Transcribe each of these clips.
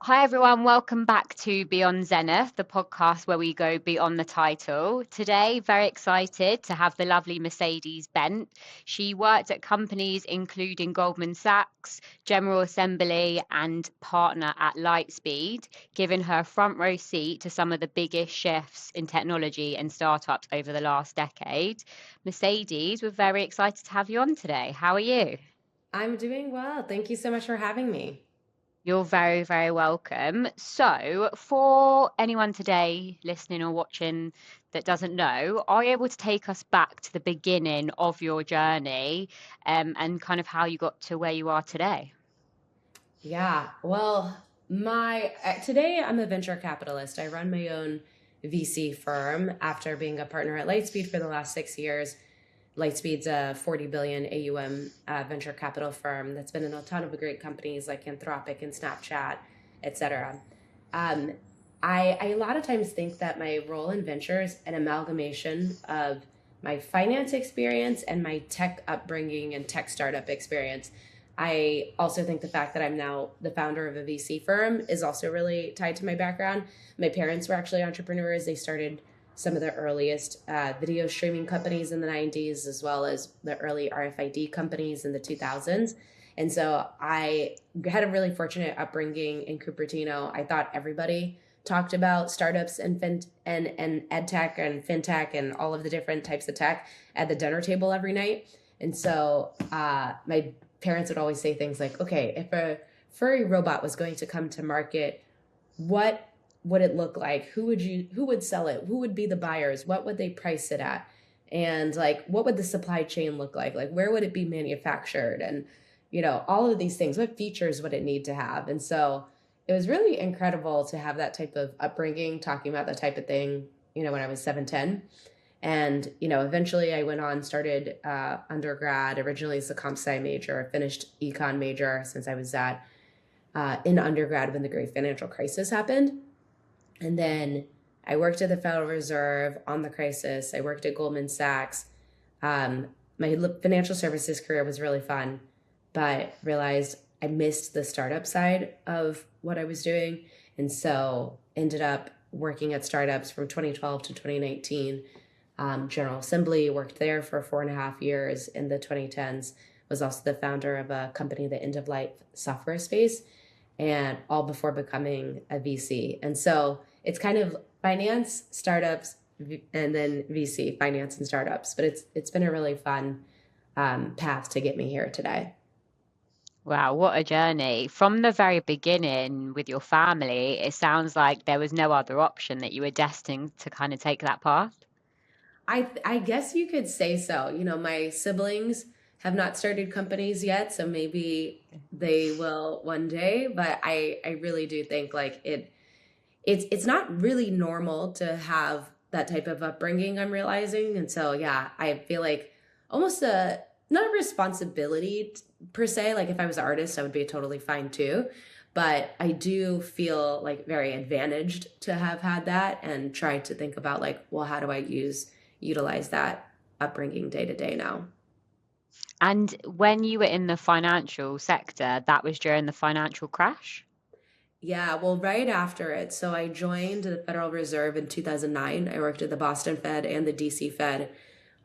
Hi, everyone. Welcome back to Beyond Zenith, the podcast where we go beyond the title. Today, very excited to have the lovely Mercedes Bent. She worked at companies including Goldman Sachs, General Assembly, and partner at Lightspeed, giving her a front row seat to some of the biggest shifts in technology and startups over the last decade. Mercedes, we're very excited to have you on today. How are you? I'm doing well. Thank you so much for having me. You're very, very welcome. So, for anyone today listening or watching that doesn't know, are you able to take us back to the beginning of your journey, and kind of how you got to where you are today? Yeah, well, my today I'm a venture capitalist. I run my own VC firm after being a partner at Lightspeed for the last 6 years. Lightspeed's a 40 billion AUM venture capital firm that's been in a ton of great companies like Anthropic and Snapchat, etc. Um, I a lot of times think that my role in venture is an amalgamation of my finance experience and my tech upbringing and tech startup experience. I also think the fact that I'm now the founder of a VC firm is also really tied to my background. My parents were actually entrepreneurs. They started some of the earliest video streaming companies in the 90s, as well as the early RFID companies in the 2000s. And so I had a really fortunate upbringing in Cupertino. I thought everybody talked about startups and ed tech and fintech and all of the different types of tech at the dinner table every night. And so my parents would always say things like, okay, if a furry robot was going to come to market, what would it look like? Who would sell it? Who would be the buyers? What would they price it at? And like, what would the supply chain look like? Like, where would it be manufactured? And, all of these things, what features would it need to have? And so it was really incredible to have that type of upbringing, talking about the type of thing, when I was 7, 10. And, eventually I went on, started undergrad, originally as a comp sci major, finished econ major since I was in undergrad when the great financial crisis happened. And then I worked at the Federal Reserve on the crisis. I worked at Goldman Sachs. My financial services career was really fun, but realized I missed the startup side of what I was doing. And so ended up working at startups from 2012 to 2019. General Assembly, worked there for 4.5 years in the 2010s, was also the founder of a company, the end of life software space, and all before becoming a VC. And so it's kind of finance, startups, and then VC, finance and startups. But it's been a really fun path to get me here today. Wow, what a journey. From the very beginning with your family, it sounds like there was no other option, that you were destined to kind of take that path. I guess you could say so. My siblings have not started companies yet, so maybe they will one day. But I really do think like it's not really normal to have that type of upbringing, I'm realizing. And so yeah, I feel like almost a not a responsibility per se. Like if I was an artist, I would be totally fine too. But I do feel like very advantaged to have had that and try to think about like, well, how do I utilize that upbringing day to day now? And when you were in the financial sector, that was during the financial crash? Yeah, well, right after it. So I joined the Federal Reserve in 2009. I worked at the Boston Fed and the DC Fed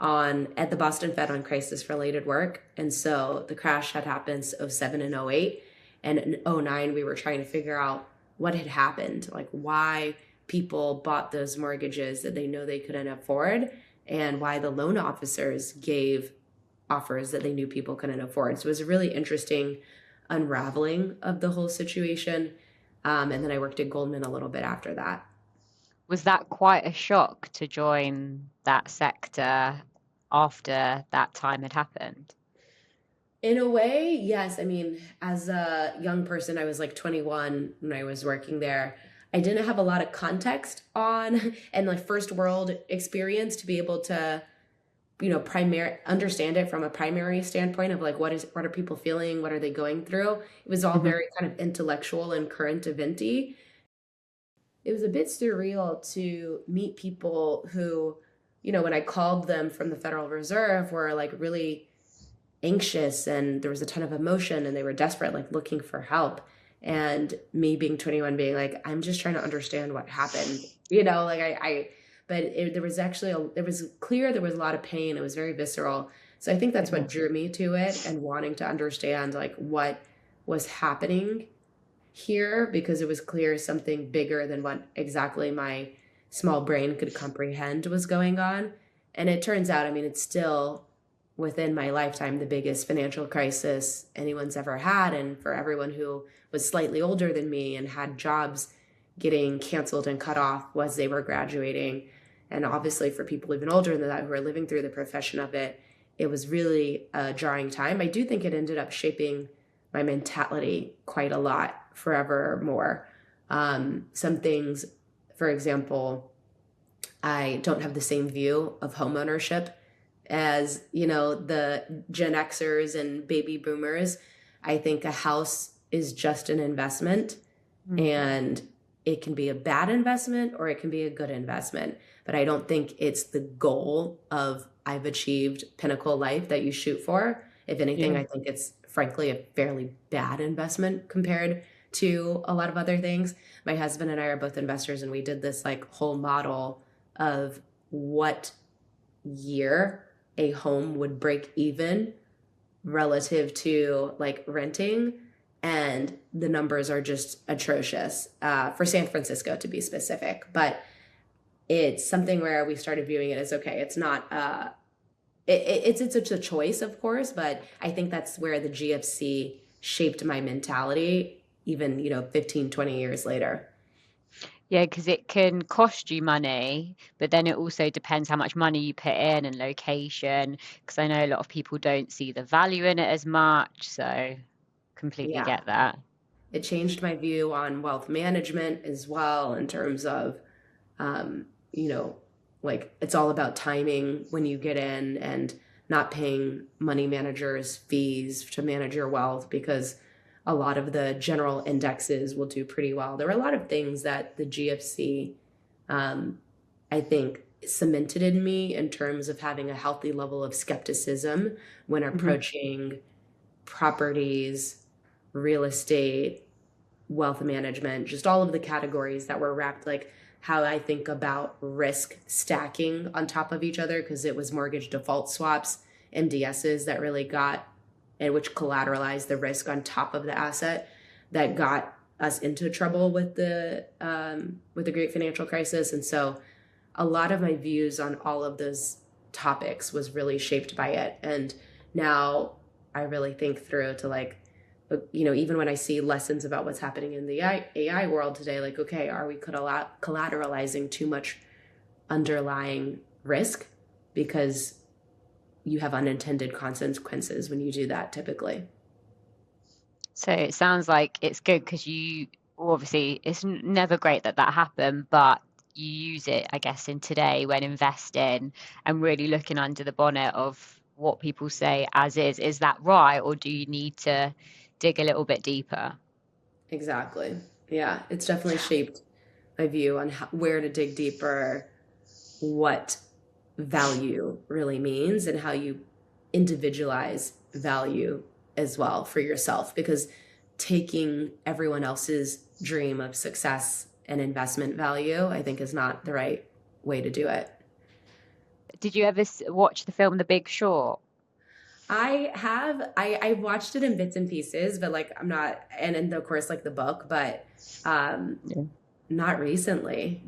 at the Boston Fed on crisis related work. And so the crash had happened '07 and '08. And in '09, we were trying to figure out what had happened, like why people bought those mortgages that they know they couldn't afford, and why the loan officers gave offers that they knew people couldn't afford. So it was a really interesting unraveling of the whole situation. And then I worked at Goldman a little bit after that. Was that quite a shock to join that sector after that time had happened? In a way, yes. I mean, as a young person, I was like 21 when I was working there. I didn't have a lot of context on and like first world experience to be able to, primary understand it from a primary standpoint of like what are people feeling, what are they going through. It was all Mhm. very kind of intellectual and current eventy. It was a bit surreal to meet people who, when I called them from the Federal Reserve, were like really anxious and there was a ton of emotion and they were desperate, like looking for help. And me being 21, being like, I'm just trying to understand what happened, like but there was actually, it was clear there was a lot of pain. It was very visceral. So I think that's Yeah. what drew me to it and wanting to understand like what was happening here, because it was clear something bigger than what exactly my small brain could comprehend was going on. And it turns out, I mean, it's still within my lifetime the biggest financial crisis anyone's ever had. And for everyone who was slightly older than me and had jobs getting canceled and cut off as they were graduating, and obviously for people even older than that who are living through the profession of it, it was really a jarring time. I do think it ended up shaping my mentality quite a lot forevermore. Some things, for example, I don't have the same view of home ownership as, the Gen Xers and baby boomers. I think a house is just an investment, and it can be a bad investment or it can be a good investment. But I don't think it's the goal of I've achieved pinnacle life that you shoot for. If anything, Yeah. I think it's frankly a fairly bad investment compared to a lot of other things. My husband and I are both investors, and we did this like whole model of what year a home would break even relative to like renting, and the numbers are just atrocious for San Francisco to be specific. But it's something where we started viewing it as okay, it's not it's a choice, of course, but I think that's where the GFC shaped my mentality even 15, 20 years later. Yeah, because it can cost you money, but then it also depends how much money you put in and location. Because I know a lot of people don't see the value in it as much, so completely Yeah, get that. it changed my view on wealth management as well, in terms of um, you know, like it's all about timing when you get in and not paying money managers fees to manage your wealth, because a lot of the general indexes will do pretty well. There were a lot of things that the GFC, um, I think, cemented in me in terms of having a healthy level of skepticism when Hmm. approaching properties, real estate, wealth management, just all of the categories that were wrapped, like how I think about risk stacking on top of each other, because it was mortgage default swaps, MDSs that really got, and which collateralized the risk on top of the asset, that got us into trouble with the great financial crisis. And so a lot of my views on all of those topics was really shaped by it. And now I really think through to like, even when I see lessons about what's happening in the AI world today, like, okay, are we collateralizing too much underlying risk? Because you have unintended consequences when you do that typically. So it sounds like it's good because well, obviously, it's never great that that happened, but you use it, I guess, in today when investing and really looking under the bonnet of what people say as is. Is that right, or do you need to dig a little bit deeper? Exactly. Yeah, it's definitely shaped my view on where to dig deeper, what value really means, and how you individualize value as well for yourself. Because taking everyone else's dream of success and investment value, I think, is not the right way to do it. Did you ever watch the film The Big Short? I watched it in bits and pieces, but like I'm not, and of course like the book, but um Yeah. not recently.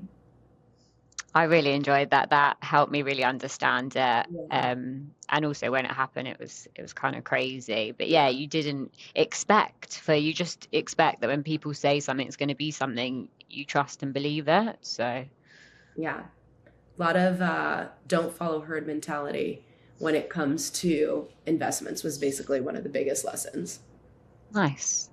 I really enjoyed that. That helped me really understand it. Yeah. And also when it happened, it was kind of crazy. But yeah, Yeah. you just expect that when people say something, it's going to be something you trust and believe it. So Yeah. A lot of don't follow herd mentality when it comes to investments was basically one of the biggest lessons. nice.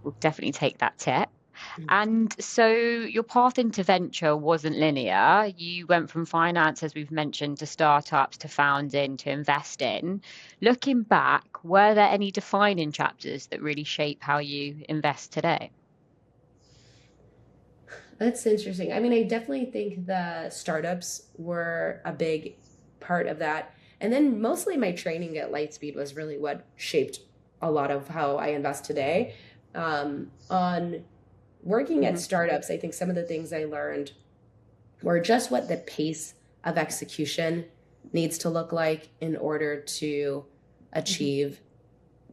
We'll definitely take that tip. Mm. And so your path into venture wasn't linear. You went from finance, as we've mentioned, to startups, to founding, to investing. Looking back, were there any defining chapters that really shape how you invest today? That's interesting. I mean, I definitely think the startups were a big part of that. And then mostly my training at Lightspeed was really what shaped a lot of how I invest today. On working at startups, I think some of the things I learned were just what the pace of execution needs to look like in order to achieve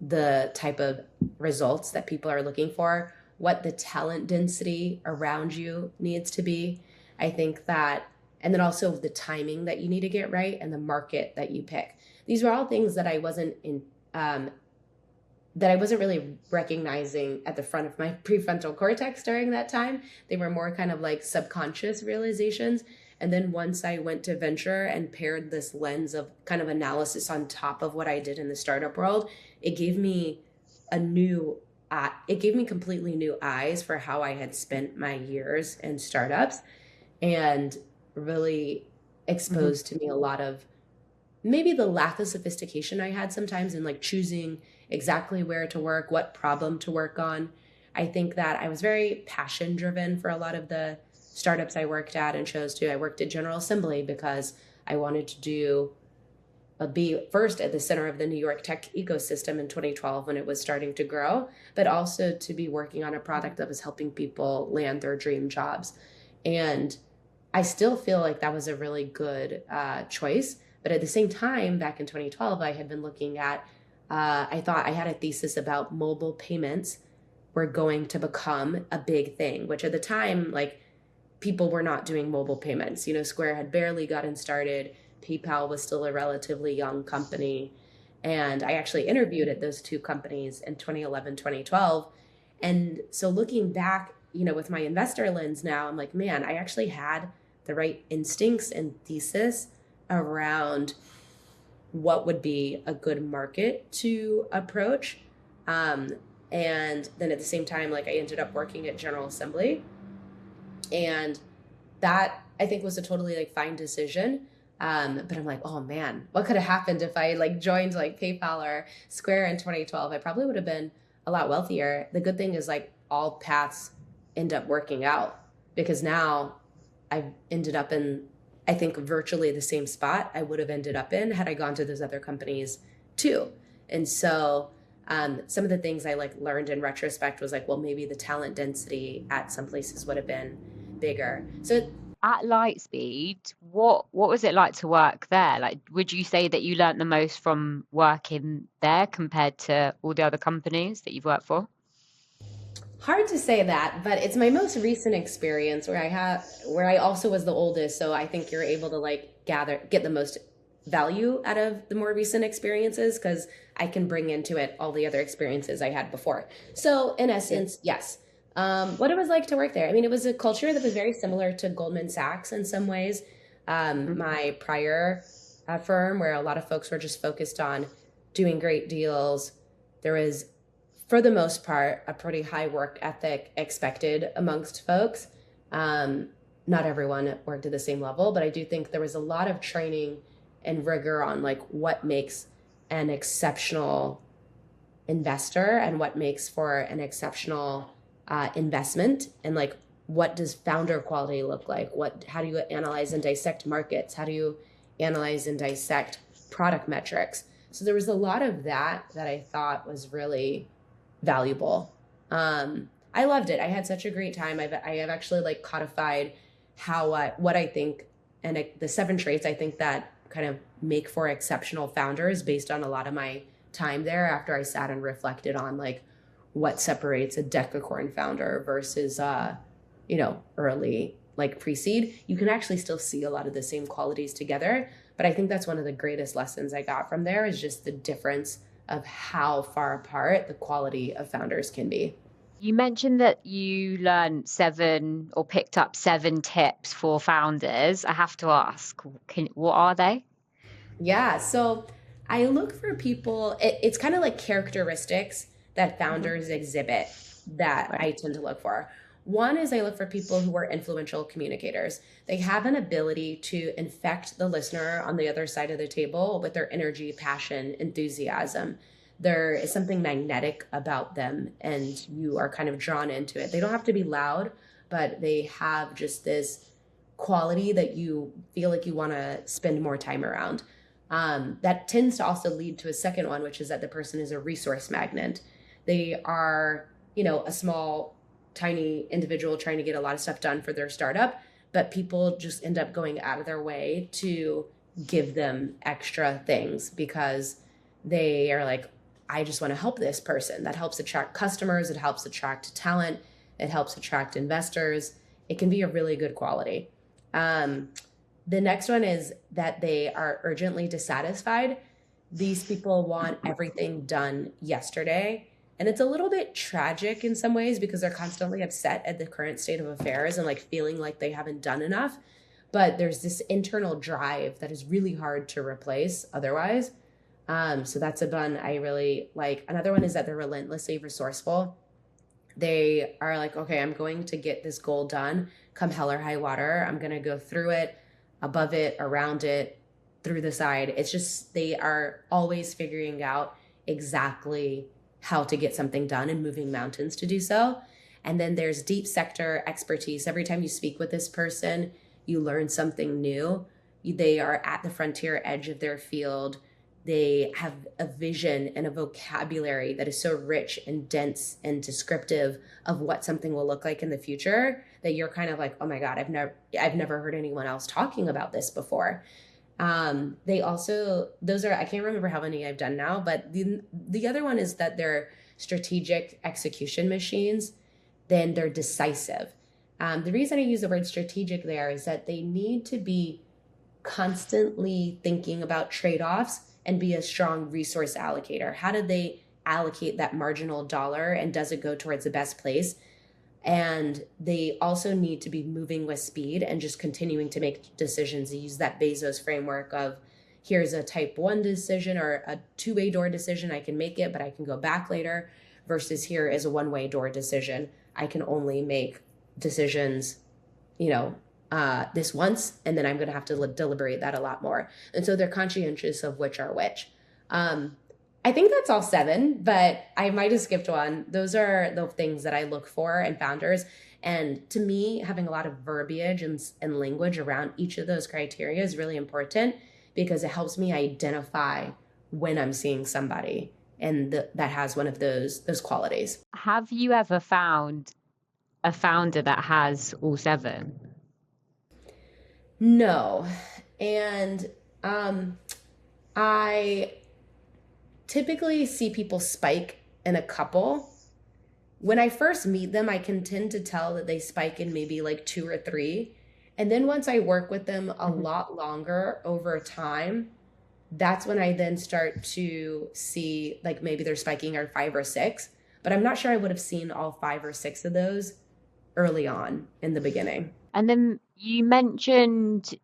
the type of results that people are looking for, what the talent density around you needs to be. I think that, and then also the timing that you need to get right and the market that you pick. These were all things that I wasn't really recognizing at the front of my prefrontal cortex during that time. They were more kind of like subconscious realizations. And then once I went to venture and paired this lens of kind of analysis on top of what I did in the startup world, it gave me completely new eyes for how I had spent my years in startups, and really exposed to me a lot of maybe the lack of sophistication I had sometimes in like choosing exactly where to work, what problem to work on. I think that I was very passion driven for a lot of the startups I worked at and chose to. I worked at General Assembly because I wanted to be first at the center of the New York tech ecosystem in 2012 when it was starting to grow, but also to be working on a product that was helping people land their dream jobs. And I still feel like that was a really good choice. But at the same time, back in 2012, I had been looking at, I thought I had a thesis about mobile payments were going to become a big thing, which at the time, like, people were not doing mobile payments. You know, Square had barely gotten started. PayPal was still a relatively young company. And I actually interviewed at those two companies in 2011, 2012. And so looking back, you know, with my investor lens now, I'm like, man, I actually had the right instincts and thesis around what would be a good market to approach. And then at the same time, like, I ended up working at General Assembly. And that, I think, was a totally like fine decision. But I'm like, oh man, what could have happened if I like joined like PayPal or Square in 2012? I probably would have been a lot wealthier. The good thing is like all paths end up working out, because now I've ended up in, I think, virtually the same spot I would have ended up in had I gone to those other companies too. And so some of the things I like learned in retrospect was like, well, maybe the talent density at some places would have been bigger. So at Lightspeed, what was it like to work there? Like, would you say that you learned the most from working there compared to all the other companies that you've worked for? hard to say that, but it's my most recent experience where I also was the oldest, so I think you're able to like get the most value out of the more recent experiences because I can bring into it all the other experiences I had before. So in essence, yes. What it was like to work there. I mean, it was a culture that was very similar to Goldman Sachs in some ways. My prior firm, where a lot of folks were just focused on doing great deals, there was, for the most part, a pretty high work ethic expected amongst folks. Not everyone worked at the same level, but I do think there was a lot of training and rigor on like what makes an exceptional investor and what makes for an exceptional investment, and like what does founder quality look like? How do you analyze and dissect markets? How do you analyze and dissect product metrics? So there was a lot of that I thought was really valuable. I loved it. I had such a great time. I have actually like codified what I think, and the 7 traits I think that kind of make for exceptional founders based on a lot of my time there after I sat and reflected on like what separates a decacorn founder versus early like pre-seed. You can actually still see a lot of the same qualities together, but I think that's one of the greatest lessons I got from there is just the difference of how far apart the quality of founders can be. You mentioned that you learned 7 or picked up 7 tips for founders. I have to ask, what are they? Yeah, so I look for people, it's kind of like characteristics that founders exhibit that Right. I tend to look for. One is I look for people who are influential communicators. They have an ability to infect the listener on the other side of the table with their energy, passion, enthusiasm. There is something magnetic about them, and you are kind of drawn into it. They don't have to be loud, but they have just this quality that you feel like you want to spend more time around. That tends to also lead to a second one, which is that the person is a resource magnet. They are, a small, tiny individual trying to get a lot of stuff done for their startup, but people just end up going out of their way to give them extra things because they are like, I just want to help this person. That helps attract customers. It helps attract talent. It helps attract investors. It can be a really good quality. The next one is that they are urgently dissatisfied. These people want everything done yesterday. And it's a little bit tragic in some ways because they're constantly upset at the current state of affairs and like feeling like they haven't done enough. But there's this internal drive that is really hard to replace otherwise. So that's a one I really like. Another one is that they're relentlessly resourceful. They are like, okay, I'm going to get this goal done, come hell or high water. I'm going to go through it, above it, around it, through the side. It's just, they are always figuring out exactly how to get something done and moving mountains to do so. And then there's deep sector expertise. Every time you speak with this person, you learn something new. They are at the frontier edge of their field. They have a vision and a vocabulary that is so rich and dense and descriptive of what something will look like in the future that you're kind of like, oh my God, I've never heard anyone else talking about this before. They also, those are, I can't remember how many I've done now, but the other one is that they're strategic execution machines, then they're decisive. The reason I use the word strategic there is that they need to be constantly thinking about trade-offs and be a strong resource allocator. How do they allocate that marginal dollar and does it go towards the best place? And they also need to be moving with speed and just continuing to make decisions. They use that Bezos framework of here's a type 1 decision or a two-way door decision. I can make it, but I can go back later versus here is a one-way door decision. I can only make decisions, this once, and then I'm going to have to deliberate that a lot more. And so they're conscientious of which are which. I think that's all 7, but I might have skipped one. Those are the things that I look for in founders. And to me, having a lot of verbiage and language around each of those criteria is really important because it helps me identify when I'm seeing somebody and that has one of those qualities. Have you ever found a founder that has all 7? No. And I typically see people spike in a couple. When I first meet them, I can tend to tell that they spike in maybe like 2 or 3. And then once I work with them a lot longer over time, that's when I then start to see like maybe they're spiking at 5 or 6. But I'm not sure I would have seen all 5 or 6 of those early on in the beginning. And then you mentioned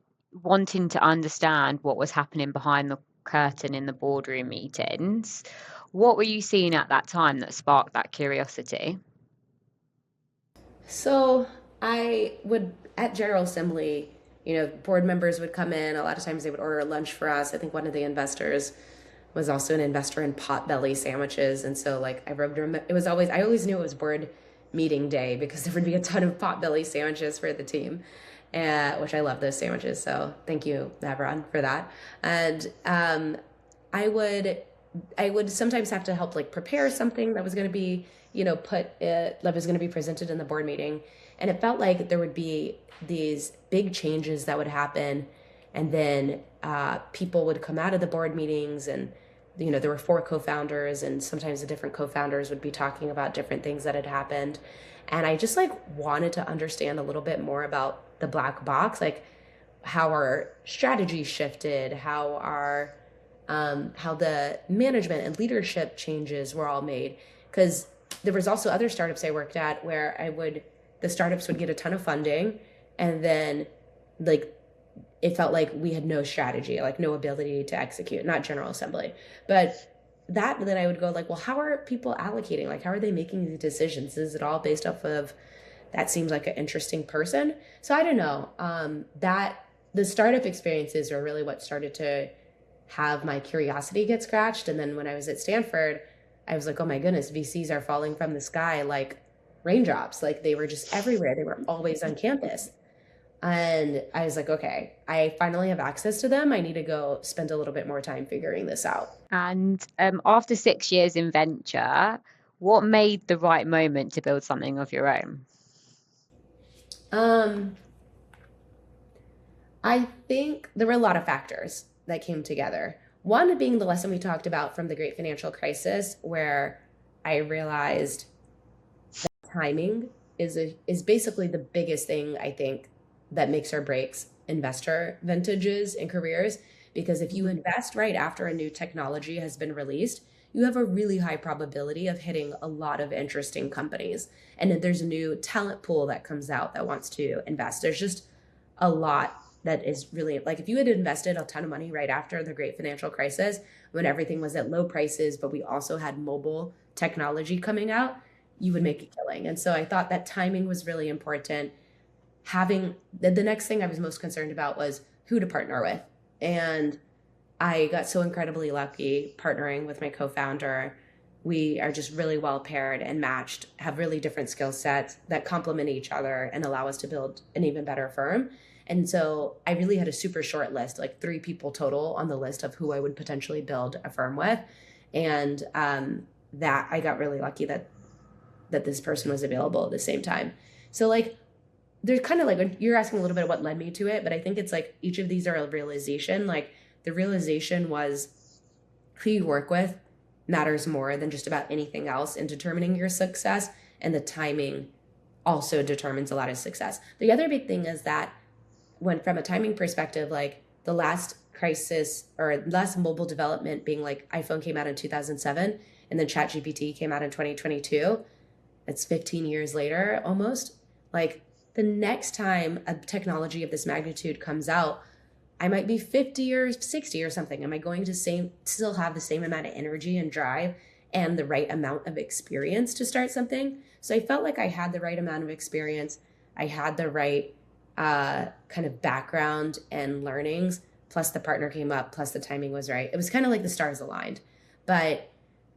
wanting to understand what was happening behind the curtain in the boardroom meetings. What were you seeing at that time that sparked that curiosity? So I would, at General Assembly, board members would come in. A lot of times they would order lunch for us. I think one of the investors was also an investor in Potbelly sandwiches. And so like I always knew it was board meeting day because there would be a ton of Potbelly sandwiches for the team, which I love those sandwiches. So thank you, Navron, for that. And I would sometimes have to help like prepare something that was going to be, that was going to be presented in the board meeting. And it felt like there would be these big changes that would happen. And then people would come out of the board meetings and there were 4 co-founders and sometimes the different co-founders would be talking about different things that had happened. And I just like wanted to understand a little bit more about the black box, like how our strategy shifted, how the management and leadership changes were all made. Because there was also other startups I worked at where the startups would get a ton of funding and then like it felt like we had no strategy, like no ability to execute, not General Assembly. But then I would go like, well, how are people allocating? Like, how are they making these decisions? Is it all based off of, that seems like an interesting person? So I don't know. That the startup experiences are really what started to have my curiosity get scratched. And then when I was at Stanford, I was like, oh my goodness, VCs are falling from the sky like raindrops. Like they were just everywhere. They were always on campus. And I was like, okay, I finally have access to them. I need to go spend a little bit more time figuring this out. And after 6 years in venture, What made the right moment to build something of your own? Um, I think there were a lot of factors that came together. One being the lesson we talked about from the great financial crisis, where I realized timing is basically the biggest thing I think that makes or breaks investor vintages and careers. Because if you invest right after a new technology has been released, you have a really high probability of hitting a lot of interesting companies. And then there's a new talent pool that comes out that wants to invest. There's just a lot that is really like if you had invested a ton of money right after the great financial crisis when everything was at low prices, but we also had mobile technology coming out, you would make a killing. And so I thought that timing was really important. Having the next thing I was most concerned about was who to partner with. And I got so incredibly lucky partnering with my co-founder. We are just really well paired and matched, have really different skill sets that complement each other and allow us to build an even better firm. And so I really had a super short list, like 3 people total on the list of who I would potentially build a firm with. And that I got really lucky that this person was available at the same time. So like there's kind of like you're asking a little bit of what led me to it, but I think it's like each of these are a realization. Like the realization was who you work with matters more than just about anything else in determining your success, and the timing also determines a lot of success. The other big thing is that when from a timing perspective, like the last crisis or last mobile development being like iPhone came out in 2007 and then ChatGPT came out in 2022. It's 15 years later almost. Like the next time a technology of this magnitude comes out, I might be 50 or 60 or something. Am I going to still have the same amount of energy and drive and the right amount of experience to start something? So I felt like I had the right amount of experience. I had the right kind of background and learnings, plus the partner came up, plus the timing was right. It was kind of like the stars aligned. But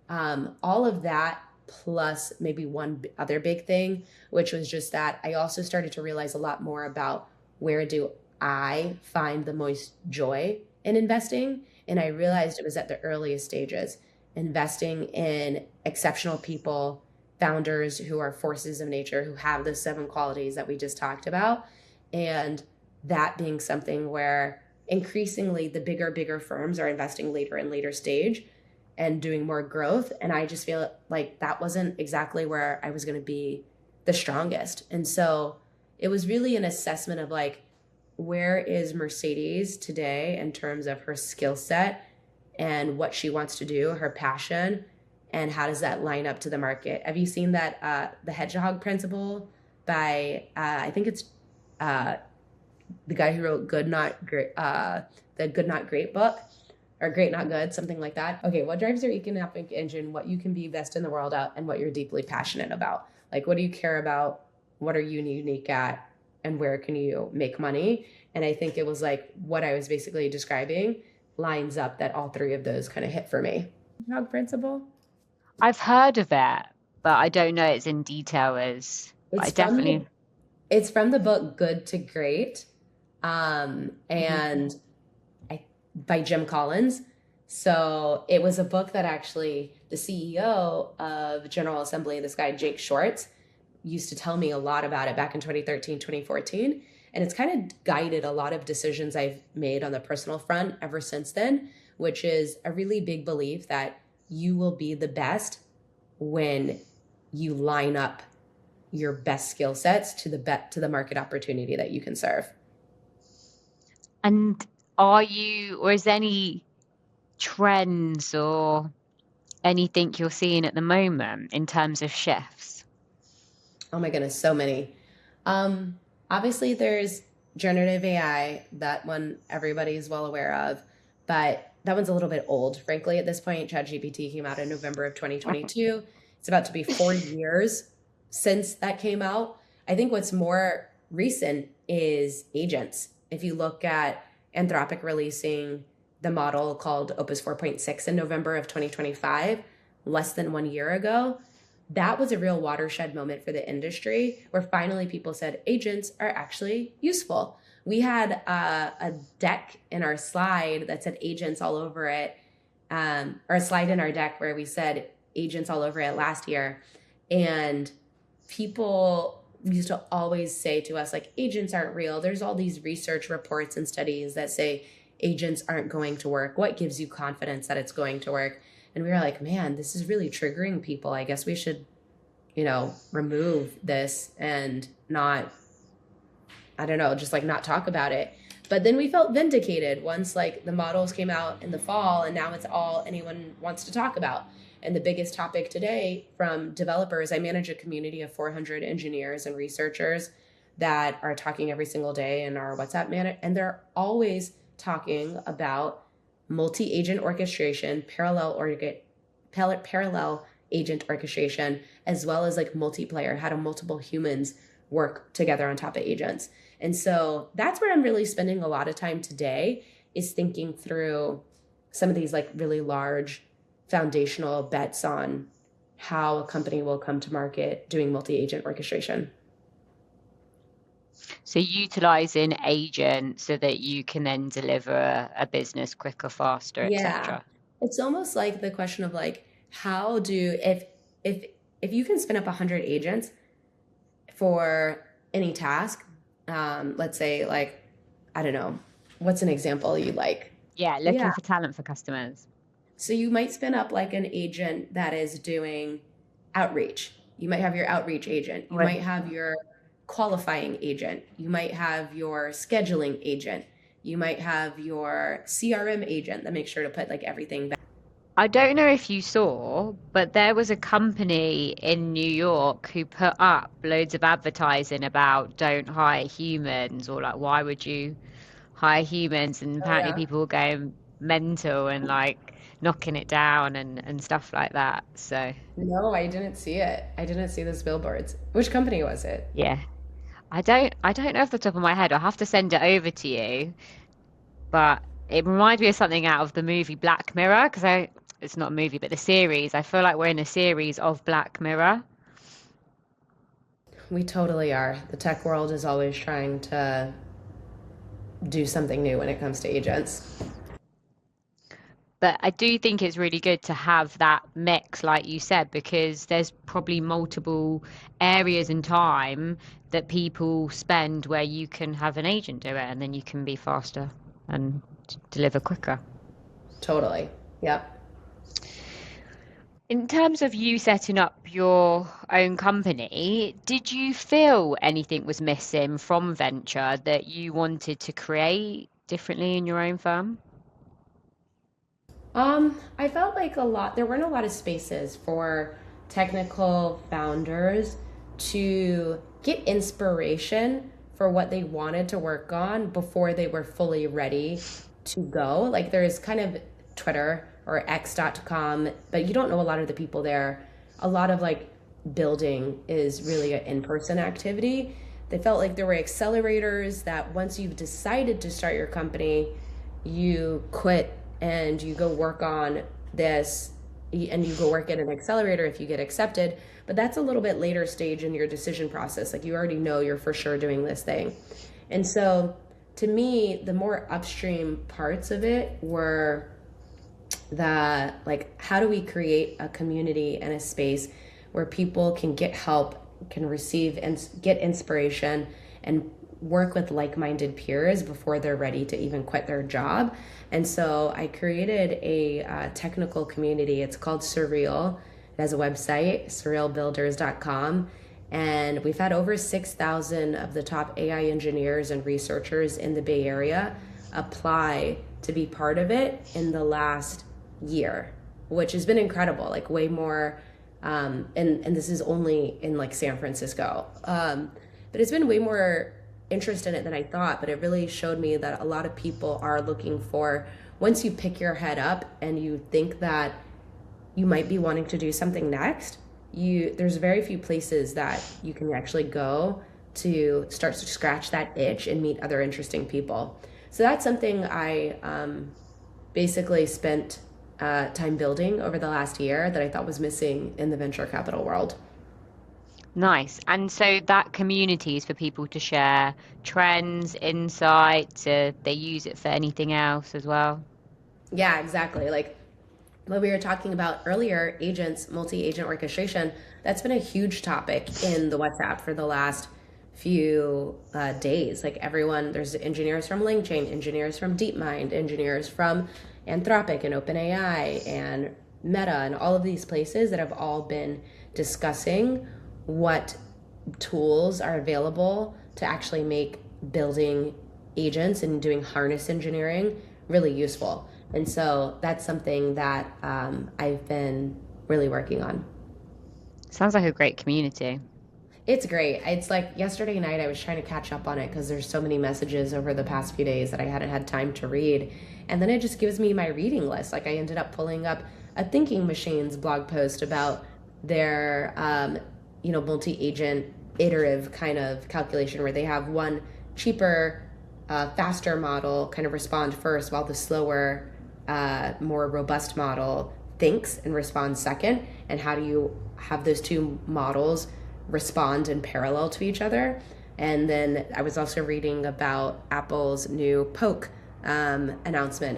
all of that plus maybe one other big thing, which was just that I also started to realize a lot more about where do I find the most joy in investing. And I realized it was at the earliest stages, investing in exceptional people, founders who are forces of nature, who have the 7 qualities that we just talked about. And that being something where increasingly the bigger firms are investing later and later stage and doing more growth. And I just feel like that wasn't exactly where I was going to be the strongest. And so it was really an assessment of like, where is Mercedes today in terms of her skill set and what she wants to do, her passion, and how does that line up to the market? Have you seen that the Hedgehog Principle by I think it's the guy who wrote Good Not Great, the Good Not Great book, or Great Not Good, something like that. Okay, what drives your economic engine? What you can be best in the world at, and what you're deeply passionate about. Like, what do you care about? What are you unique at? And where can you make money? And I think it was like what I was basically describing lines up that all 3 of those kind of hit for me. Hedgehog Principle. I've heard of it, but I don't know it's in detail as I It's from the definitely. it's from the book Good to Great, and by Jim Collins. So it was a book that actually the CEO of General Assembly, this guy Jake Shorts, used to tell me a lot about it back in 2013, 2014. And it's kind of guided a lot of decisions I've made on the personal front ever since then, which is a really big belief that you will be the best when you line up your best skill sets to the market opportunity that you can serve. And are you, or is there any trends or anything you're seeing at the moment in terms of shifts? Oh my goodness, so many. Obviously, there's generative AI, that one everybody's well aware of, but that one's a little bit old, frankly, at this point. ChatGPT came out in November of 2022. It's about to be 4 years since that came out. I think what's more recent is agents. If you look at Anthropic releasing the model called Opus 4.6 in November of 2025, less than 1 year ago, that was a real watershed moment for the industry where finally people said agents are actually useful. We had a deck in our slide that said agents all over it, or a slide in our deck where we said agents all over it last year. And people used to always say to us, like, agents aren't real. There's all these research reports and studies that say agents aren't going to work. What gives you confidence that it's going to work? And we were like, man, this is really triggering people. I guess we should, remove this and not, I don't know, just like not talk about it. But then we felt vindicated once like the models came out in the fall, and now it's all anyone wants to talk about. And the biggest topic today from developers, I manage a community of 400 engineers and researchers that are talking every single day in our WhatsApp and they're always talking about multi-agent orchestration, parallel agent orchestration, as well as like multiplayer, how do multiple humans work together on top of agents. And so that's where I'm really spending a lot of time today, is thinking through some of these like really large foundational bets on how a company will come to market doing multi-agent orchestration. So utilizing agents so that you can then deliver a business quicker, faster, etc. It's almost like the question of like, how do, if you can spin up 100 agents for any task, let's say like, I don't know, what's an example you like? Yeah, looking for talent for customers. So you might spin up like an agent that is doing outreach. You might have your outreach agent. You might have your qualifying agent. You might have your scheduling agent. You might have your CRM agent that makes sure to put like everything back. I don't know if you saw, but there was a company in New York who put up loads of advertising about don't hire humans, or like, why would you hire humans? And apparently people were going mental and like knocking it down and stuff like that. So no, I didn't see it. I didn't see those billboards. Which company was it? Yeah, I don't know off the top of my head. I'll have to send it over to you, but it reminds me of something out of the movie Black Mirror, because it's not a movie, but the series. I feel like we're in a series of Black Mirror. We totally are. The tech world is always trying to do something new when it comes to agents. But I do think it's really good to have that mix, like you said, because there's probably multiple areas in time that people spend where you can have an agent do it, and then you can be faster and deliver quicker. Totally. Yep. In terms of you setting up your own company, did you feel anything was missing from venture that you wanted to create differently in your own firm? I felt like there weren't a lot of spaces for technical founders to get inspiration for what they wanted to work on before they were fully ready to go. Like there's kind of Twitter or x.com, but you don't know a lot of the people there. A lot of like building is really an in-person activity. They felt like there were accelerators that once you've decided to start your company, you quit and you go work on this, and you go work at an accelerator if you get accepted. But that's a little bit later stage in your decision process. Like you already know you're for sure doing this thing. And so to me, the more upstream parts of it were how do we create a community and a space where people can get help, can receive and get inspiration, and work with like-minded peers before they're ready to even quit their job. And so I created a technical community. It's called Surreal. It has a website, surrealbuilders.com. And we've had over 6,000 of the top AI engineers and researchers in the Bay Area apply to be part of it in the last year, which has been incredible, like way more. And this is only in like San Francisco. But it's been way more interest in it than I thought, but it really showed me that a lot of people are looking for, once you pick your head up and you think that you might be wanting to do something next, there's very few places that you can actually go to start to scratch that itch and meet other interesting people. So that's something I basically spent time building over the last year that I thought was missing in the venture capital world. Nice. And so that community is for people to share trends, insights, they use it for anything else as well? Yeah, exactly. Like What we were talking about earlier, agents, multi-agent orchestration, that's been a huge topic in the WhatsApp for the last few days. Like everyone, there's engineers from LangChain, engineers from DeepMind, engineers from Anthropic and OpenAI and Meta and all of these places that have all been discussing what tools are available to actually make building agents and doing harness engineering really useful. And so that's something that I've been really working on. Sounds like a great community. It's great. It's like yesterday night, I was trying to catch up on it because there's so many messages over the past few days that I hadn't had time to read. And then it just gives me my reading list. Like I ended up pulling up a Thinking Machines blog post about their, multi-agent iterative kind of calculation where they have one cheaper, faster model kind of respond first while the slower, more robust model thinks and responds second. And how do you have those two models respond in parallel to each other? And then I was also reading about Apple's new Poke announcement,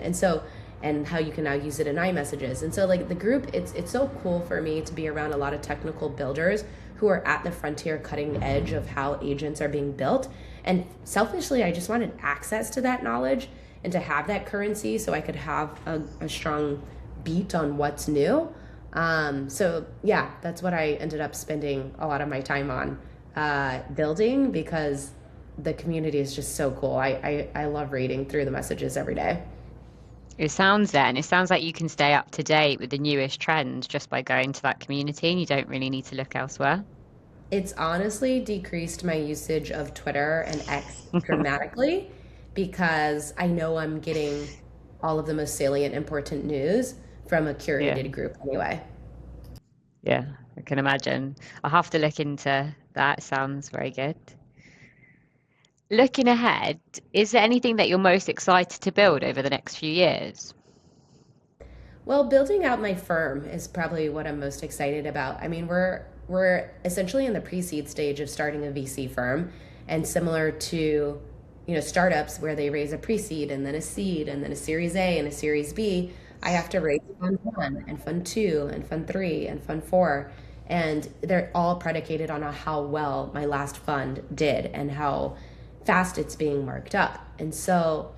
and how you can now use it in iMessages. And so like the group, it's so cool for me to be around a lot of technical builders who are at the frontier cutting edge of how agents are being built. And selfishly, I just wanted access to that knowledge and to have that currency so I could have a strong beat on what's new. So yeah, that's what I ended up spending a lot of my time on building, because the community is just so cool. I love reading through the messages every day. It sounds like you can stay up to date with the newest trends just by going to that community and you don't really need to look elsewhere. It's honestly decreased my usage of Twitter and X dramatically because I know I'm getting all of the most salient, important news from a Yeah. curated group anyway. Yeah, I can imagine. I'll have to look into that. Sounds very good. Looking ahead, is there anything that you're most excited to build over the next few years? Well, building out my firm is probably what I'm most excited about. I mean, we're essentially in the pre-seed stage of starting a VC firm, and similar to, startups where they raise a pre-seed and then a seed and then a Series A and a Series B, I have to raise fund one and fund two and fund three and fund four. And they're all predicated on how well my last fund did and how fast it's being marked up. And so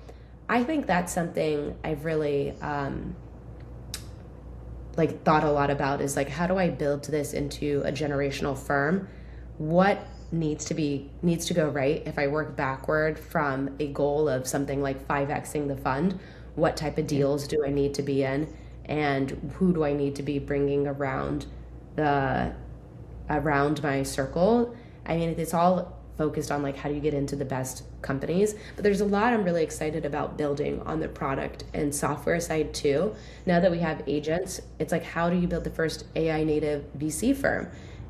I think that's something I've really thought a lot about, is like, how do I build this into a generational firm? What needs to go right if I work backward from a goal of something like 5xing the fund? What type of deals do I need to be in, and who do I need to be bringing around my circle? I mean, it's all focused on like, how do you get into the best companies? But there's a lot I'm really excited about building on the product and software side too. Now that we have agents, it's like, how do you build the first AI native VC firm?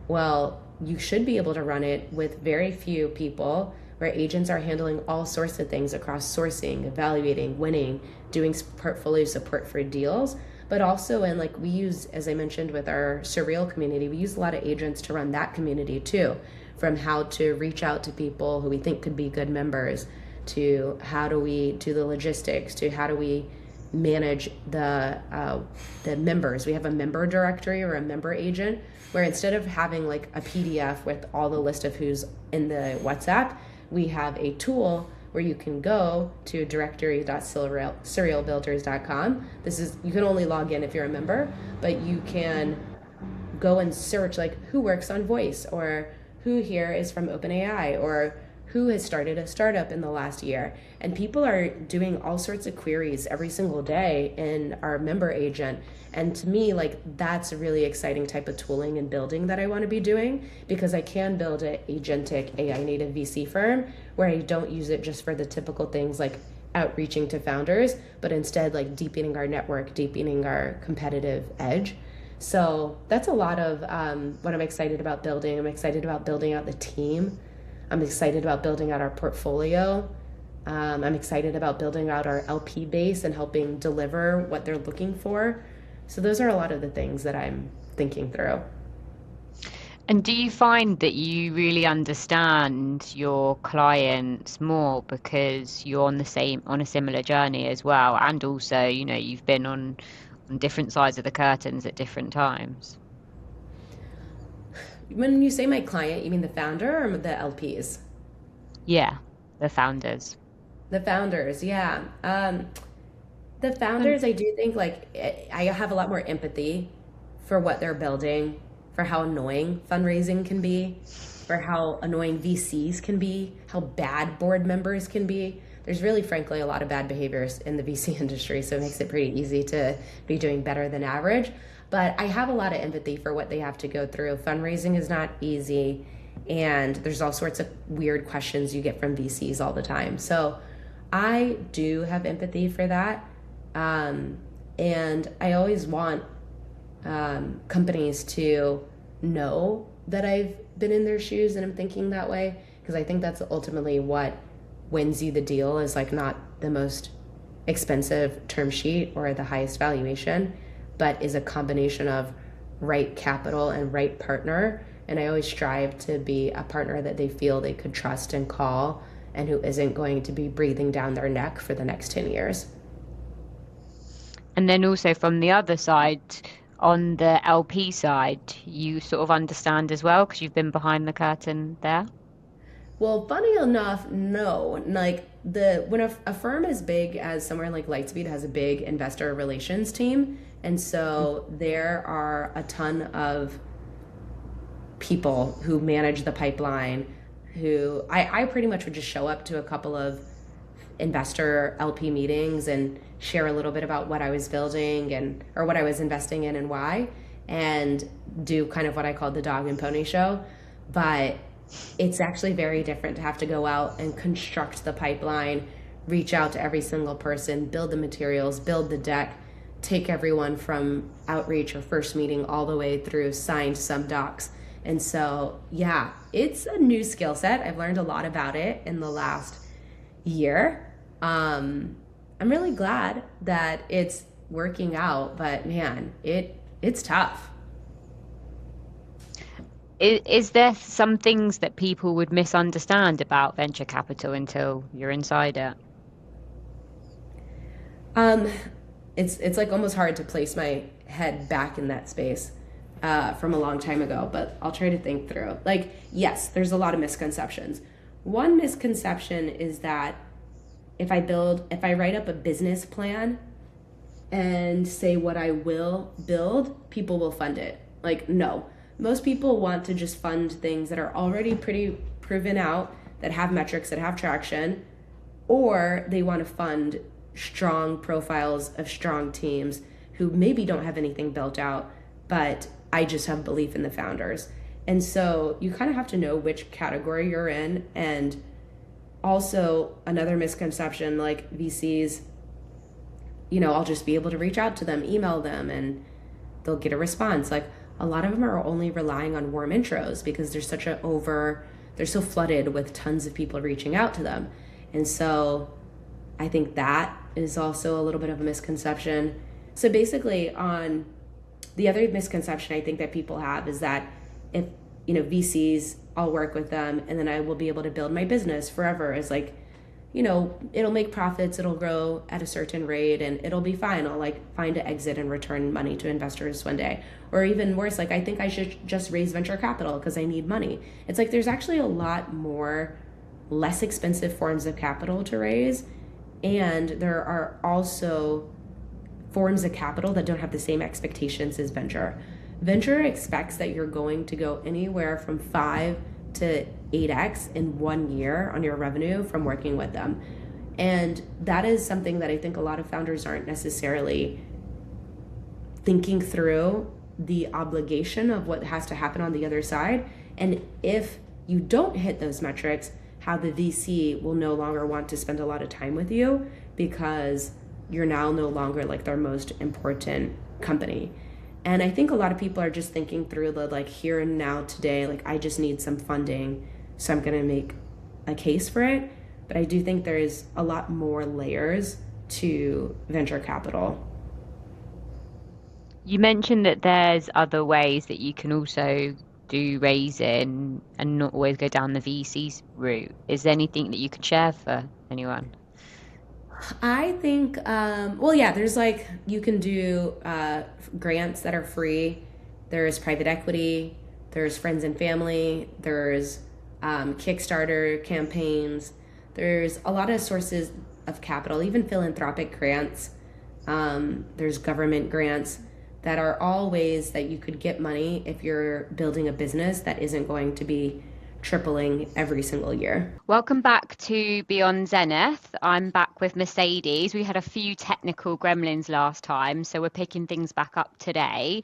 Well, you should be able to run it with very few people, where agents are handling all sorts of things across sourcing, evaluating, winning, doing portfolio support for deals. But also, and like we use, as I mentioned with our Surreal community, we use a lot of agents to run that community too, from how to reach out to people who we think could be good members, to how do we do the logistics, to how do we manage the members. We have a member directory or a member agent, where instead of having like a PDF with all the list of who's in the WhatsApp, we have a tool where you can go to directory.serialbuilders.com. You can only log in if you're a member, but you can go and search like who works on voice, or who here is from OpenAI, or who has started a startup in the last year. And people are doing all sorts of queries every single day in our member agent. And to me, like, that's a really exciting type of tooling and building that I want to be doing, because I can build an agentic AI native VC firm where I don't use it just for the typical things like outreaching to founders, but instead like deepening our network, deepening our competitive edge. So that's a lot of what I'm excited about building. I'm excited about building out the team. I'm excited about building out our portfolio. I'm excited about building out our LP base and helping deliver what they're looking for. So those are a lot of the things that I'm thinking through. And do you find that you really understand your clients more because you're on a similar journey as well, and also, you've been on on different sides of the curtains at different times. When you say my client, you mean the founder or the LPs? Yeah, the founders. The founders, yeah. The founders, I do think like I have a lot more empathy for what they're building, for how annoying fundraising can be, for how annoying VCs can be, how bad board members can be. There's really, frankly, a lot of bad behaviors in the VC industry, so it makes it pretty easy to be doing better than average. But I have a lot of empathy for what they have to go through. Fundraising is not easy, and there's all sorts of weird questions you get from VCs all the time. So I do have empathy for that. And I always want companies to know that I've been in their shoes and I'm thinking that way, because I think that's ultimately what wins you the deal, is like not the most expensive term sheet or the highest valuation, but is a combination of right capital and right partner. And I always strive to be a partner that they feel they could trust and call, and who isn't going to be breathing down their neck for the next 10 years. And then also from the other side, on the LP side, you sort of understand as well because you've been behind the curtain there. Well, funny enough, no. Like when a firm as big as somewhere like Lightspeed has a big investor relations team, and so there are a ton of people who manage the pipeline. Who I pretty much would just show up to a couple of investor LP meetings and share a little bit about what I was building and or what I was investing in and why, and do kind of what I called the dog and pony show. But it's actually very different to have to go out and construct the pipeline, reach out to every single person, build the materials, build the deck, take everyone from outreach or first meeting all the way through signed sub docs. And so, yeah, it's a new skill set. I've learned a lot about it in the last year. I'm really glad that it's working out, but man, it's tough. Is there some things that people would misunderstand about venture capital until you're inside it? Um, it's like almost hard to place my head back in that space from a long time ago, but I'll try to think through. Like, yes, there's a lot of misconceptions. One misconception is that if I write up a business plan and say what I will build, people will fund it. Like, no. Most people want to just fund things that are already pretty proven out, that have metrics, that have traction, or they want to fund strong profiles of strong teams who maybe don't have anything built out, but I just have belief in the founders. And so you kind of have to know which category you're in. And also another misconception, like VCs, I'll just be able to reach out to them, email them, and they'll get a response. Like, a lot of them are only relying on warm intros because they're so flooded with tons of people reaching out to them. And so I think that is also a little bit of a misconception. So basically, on the other misconception I think that people have is that if, VCs, I'll work with them and then I will be able to build my business forever. Is like, it'll make profits, it'll grow at a certain rate, and it'll be fine. I'll like find an exit and return money to investors one day. Or even worse, like, I think I should just raise venture capital because I need money. It's like there's actually a lot more less expensive forms of capital to raise. And there are also forms of capital that don't have the same expectations as venture. Venture expects that you're going to go anywhere from 5 to 8x in 1 year on your revenue from working with them. And that is something that I think a lot of founders aren't necessarily thinking through, the obligation of what has to happen on the other side. And if you don't hit those metrics, how the VC will no longer want to spend a lot of time with you because you're now no longer like their most important company. And I think a lot of people are just thinking through the like here and now today, like I just need some funding, so I'm going to make a case for it. But I do think there is a lot more layers to venture capital. You mentioned that there's other ways that you can also do raising and not always go down the VC's route. Is there anything that you could share for anyone? I think, well, yeah, there's like, you can do grants that are free. There's private equity, there's friends and family, there's Kickstarter campaigns, there's a lot of sources of capital, even philanthropic grants. There's government grants that are all ways that you could get money if you're building a business that isn't going to be tripling every single year. Welcome back to Beyond Zenith. I'm back with Mercedes. We had a few technical gremlins last time, so we're picking things back up today.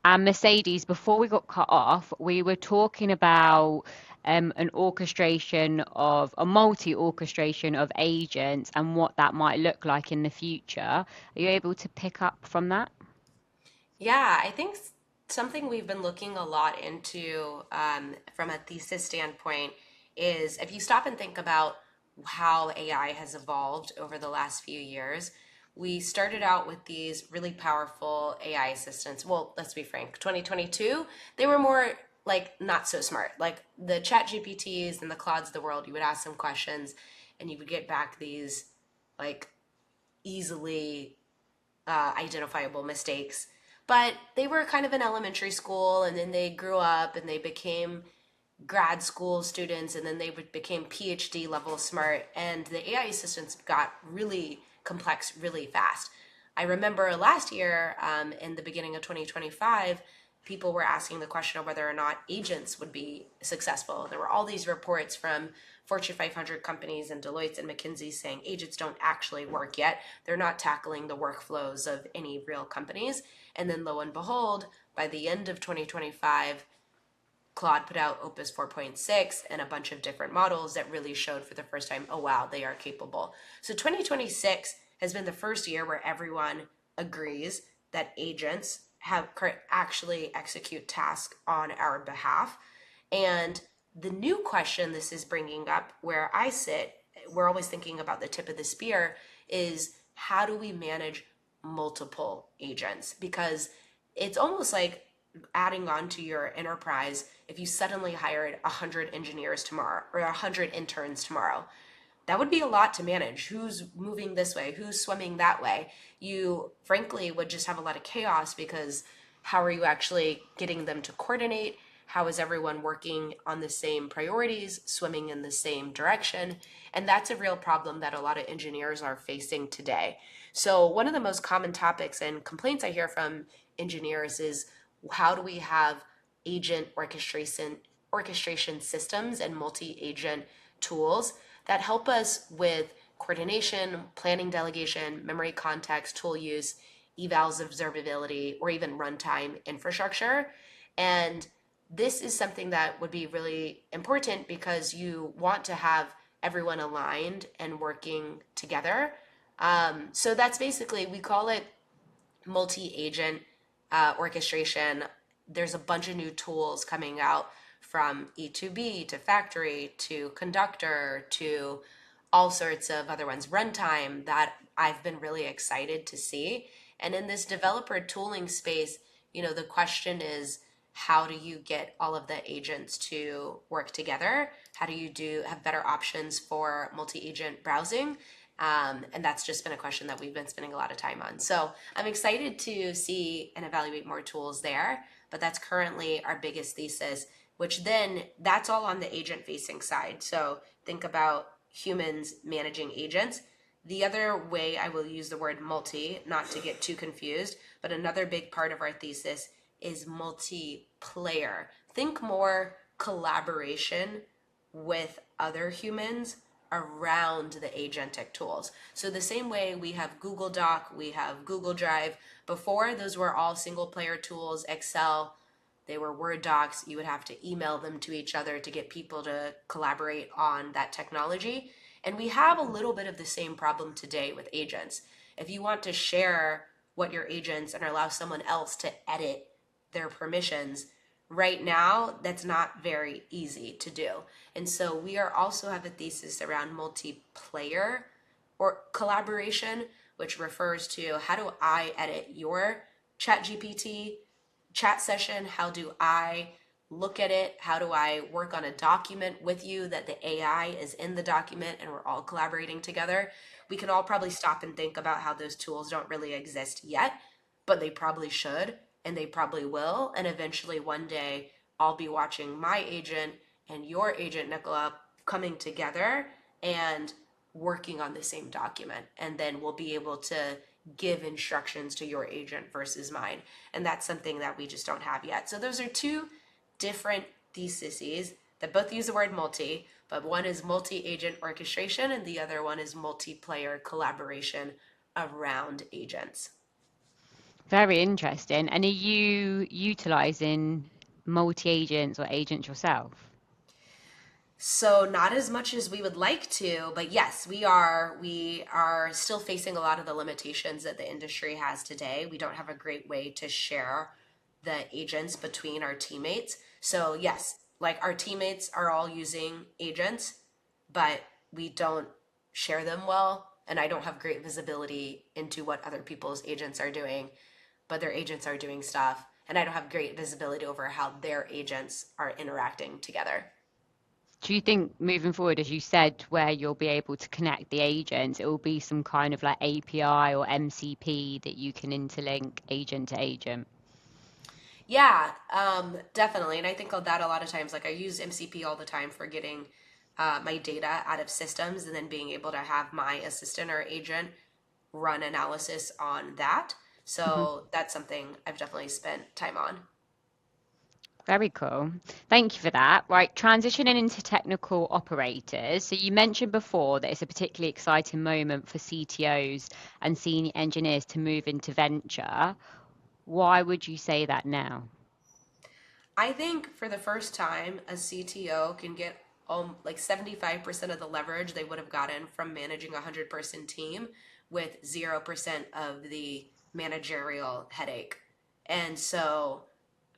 And Mercedes, before we got cut off, we were talking about an orchestration of a multi-orchestration of agents and what that might look like in the future. Are you able to pick up from that? Yeah, I think something we've been looking a lot into from a thesis standpoint is if you stop and think about how AI has evolved over the last few years, we started out with these really powerful AI assistants. Well, let's be frank, 2022, they were more like not so smart. Like the chat GPTs and the Claudes of the world, you would ask them questions and you would get back these like easily identifiable mistakes. But they were kind of in elementary school, and then they grew up and they became grad school students, and then they became PhD level smart. And the AI assistants got really complex really fast. I remember last year, in the beginning of 2025, people were asking the question of whether or not agents would be successful. There were all these reports from Fortune 500 companies and Deloitte and McKinsey saying agents don't actually work yet. They're not tackling the workflows of any real companies. And then lo and behold, by the end of 2025, Claude put out Opus 4.6 and a bunch of different models that really showed for the first time, oh wow, they are capable. So 2026 has been the first year where everyone agrees that agents have actually execute tasks on our behalf. And the new question this is bringing up where I sit, we're always thinking about the tip of the spear, is how do we manage multiple agents? Because it's almost like adding on to your enterprise if you suddenly hired 100 engineers tomorrow or 100 interns tomorrow. That would be a lot to manage. Who's moving this way? Who's swimming that way? You frankly would just have a lot of chaos because how are you actually getting them to coordinate? How is everyone working on the same priorities, swimming in the same direction? And that's a real problem that a lot of engineers are facing today. So one of the most common topics and complaints I hear from engineers is how do we have agent orchestration systems and multi-agent tools that help us with coordination, planning delegation, memory context, tool use, evals observability, or even runtime infrastructure. And this is something that would be really important because you want to have everyone aligned and working together. So that's basically, we call it multi-agent orchestration. There's a bunch of new tools coming out from E2B to Factory to Conductor to all sorts of other ones, Runtime, that I've been really excited to see. And in this developer tooling space, the question is, how do you get all of the agents to work together? How do you have better options for multi-agent browsing? And that's just been a question that we've been spending a lot of time on. So I'm excited to see and evaluate more tools there, but that's currently our biggest thesis, which then that's all on the agent facing side. So think about humans managing agents. The other way I will use the word multi, not to get too confused, but another big part of our thesis is multiplayer. Think more collaboration with other humans around the agentic tools. So the same way we have Google Doc, we have Google Drive. Before, those were all single player tools, Excel, they were Word docs. You would have to email them to each other to get people to collaborate on that technology. And we have a little bit of the same problem today with agents. If you want to share what your agents and allow someone else to edit their permissions, right now, that's not very easy to do. And so we are also have a thesis around multiplayer or collaboration, which refers to how do I edit your chat GPT chat session? How do I look at it? How do I work on a document with you that the AI is in the document and we're all collaborating together? We can all probably stop and think about how those tools don't really exist yet, but they probably should and they probably will. And eventually one day I'll be watching my agent and your agent, Nicola, coming together and working on the same document. And then we'll be able to give instructions to your agent versus mine. And that's something that we just don't have yet. So those are two different theses that both use the word multi, but one is multi-agent orchestration and the other one is multiplayer collaboration around agents. Very interesting. And are you utilizing multi-agents or agents yourself? So not as much as we would like to, but yes, we are. We are still facing a lot of the limitations that the industry has today. We don't have a great way to share the agents between our teammates. So yes, like our teammates are all using agents, but we don't share them well, and I don't have great visibility into what other people's agents are doing, but their agents are doing stuff, and I don't have great visibility over how their agents are interacting together. Do you think moving forward, as you said, where you'll be able to connect the agents, it will be some kind of like API or MCP that you can interlink agent to agent? Yeah, definitely. And I think of that a lot of times. Like I use MCP all the time for getting my data out of systems and then being able to have my assistant or agent run analysis on that. Mhm. So that's something I've definitely spent time on. Very cool. Thank you for that. Right, transitioning into technical operators. So you mentioned before that it's a particularly exciting moment for CTOs and senior engineers to move into venture. Why would you say that now? I think for the first time, a CTO can get like 75% of the leverage they would have gotten from managing a 100-person team with 0% of the managerial headache. And so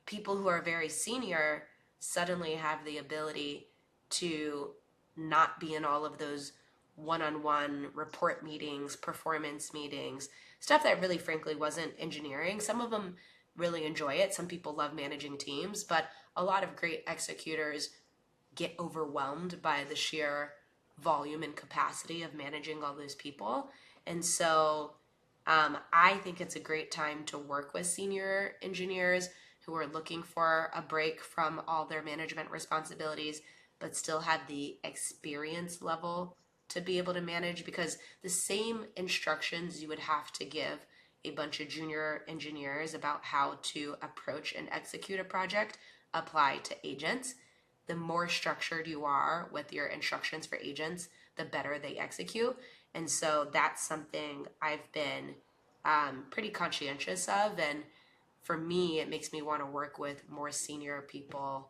people who are very senior suddenly have the ability to not be in all of those one-on-one report meetings, performance meetings, stuff that really frankly wasn't engineering. Some of them really enjoy it. Some people love managing teams, but a lot of great executors get overwhelmed by the sheer volume and capacity of managing all those people. And so I think it's a great time to work with senior engineers who are looking for a break from all their management responsibilities, but still have the experience level to be able to manage, because the same instructions you would have to give a bunch of junior engineers about how to approach and execute a project apply to agents. The more structured you are with your instructions for agents, the better they execute. And so that's something I've been pretty conscientious of. And for me, it makes me want to work with more senior people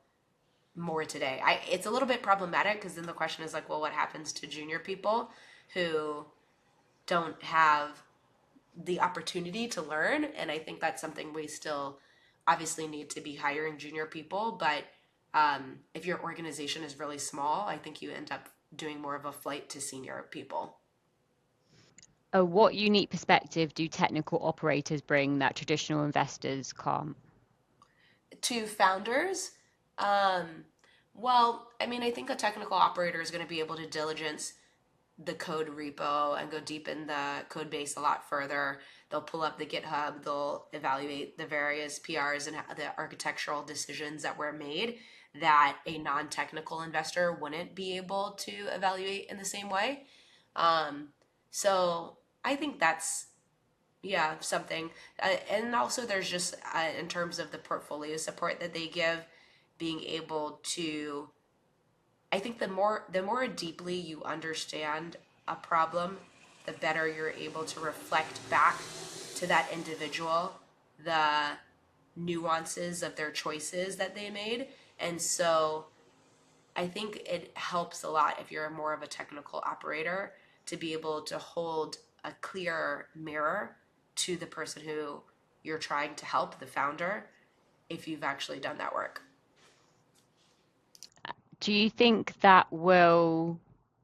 more today. It's a little bit problematic because then the question is like, well, what happens to junior people who don't have the opportunity to learn? And I think that's something we still obviously need to be hiring junior people. But if your organization is really small, I think you end up doing more of a flight to senior people. What unique perspective do technical operators bring that traditional investors can't? To founders, um, well, I mean, I think a technical operator is going to be able to diligence the code repo and go deep in the code base a lot further. They'll pull up the GitHub, they'll evaluate the various PRs and the architectural decisions that were made that a non-technical investor wouldn't be able to evaluate in the same way. Um, so I think that's, yeah, something. And also there's just in terms of the portfolio support that they give, being able to, I think the more deeply you understand a problem, the better you're able to reflect back to that individual the nuances of their choices that they made. And so I think it helps a lot if you're more of a technical operator to be able to hold a clear mirror to the person who you're trying to help, the founder, if you've actually done that work. Do you think that will